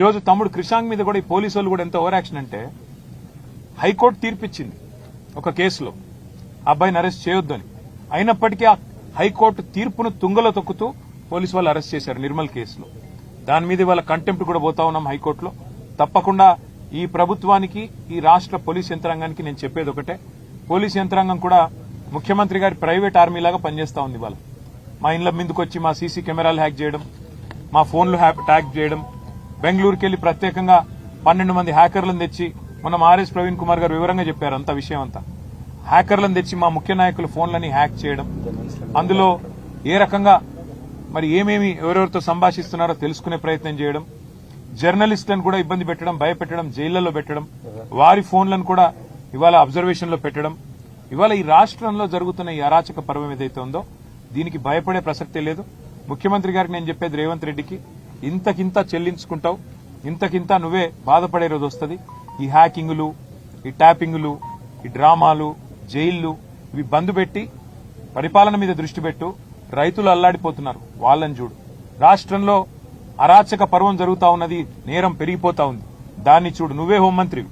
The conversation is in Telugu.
ఈరోజు తమ్ముడు క్రిషాంగ్ మీద కూడా ఈ పోలీసు వాళ్ళు కూడా ఎంత ఓవర్ యాక్షన్ అంటే హైకోర్టు తీర్పిచ్చింది ఒక కేసులో అబ్బాయిని అరెస్ట్ చేయొద్దని. అయినప్పటికీ ఆ హైకోర్టు తీర్పును తుంగలో తొక్కుతూ పోలీసు వాళ్ళు అరెస్ట్ చేశారు నిర్మల్ కేసులో. దాని మీద వాళ్ళ కంటెంప్ట్ కూడా పోతా ఉన్నాం హైకోర్టులో. తప్పకుండా ఈ ప్రభుత్వానికి ఈ రాష్ట్ర పోలీస్ యంత్రాంగానికి నేను చెప్పేది ఒకటే, పోలీస్ యంత్రాంగం కూడా ముఖ్యమంత్రి గారి ప్రైవేట్ ఆర్మీ లాగా పనిచేస్తా ఉంది. వాళ్ళ మా ఇండ్ల మీదకి వచ్చి మా సీసీ కెమెరాలు హ్యాక్ చేయడం, మా ఫోన్లు ట్యాగ్ చేయడం, బెంగళూరుకి వెళ్లి ప్రత్యేకంగా 12 మంది హ్యాకర్లను తెచ్చి మనం ఆర్ఎస్ ప్రవీణ్ కుమార్ గారు వివరంగా చెప్పారు అంత విషయం అంతా. హ్యాకర్లను తెచ్చి మా ముఖ్య నాయకుల ఫోన్లని హ్యాక్ చేయడం, అందులో ఏ రకంగా మరి ఏమేమి ఎవరెవరితో సంభాషిస్తున్నారో తెలుసుకునే ప్రయత్నం చేయడం, జర్నలిస్టులను కూడా ఇబ్బంది పెట్టడం, భయపెట్టడం, జైళ్లలో పెట్టడం, వారి ఫోన్లను కూడా ఇవాళ అబ్జర్వేషన్ లో పెట్టడం. ఇవాళ ఈ రాష్ట్రంలో జరుగుతున్న ఈ అరాచక పర్వం ఏదైతే ఉందో దీనికి భయపడే ప్రసక్తే లేదు. ముఖ్యమంత్రి గారికి నేను చెప్పేది రేవంత్ రెడ్డికి, ఇంతకింత చెల్లించుకుంటావు, ఇంతకింత నువ్వే బాధపడే రోజు వస్తుంది. ఈ హ్యాకింగులు, ఈ ట్యాపింగులు, ఈ డ్రామాలు, జైళ్లు ఇవి బంద్ పెట్టి పరిపాలన మీద దృష్టి పెట్టు. రైతులు అల్లాడిపోతున్నారు, వాళ్ళని చూడు. రాష్ట్రంలో అరాచక పర్వం జరుగుతా ఉన్నది, నేరం పెరిగిపోతా ఉంది, దాన్ని చూడు. నువ్వే హోంమంత్రివి,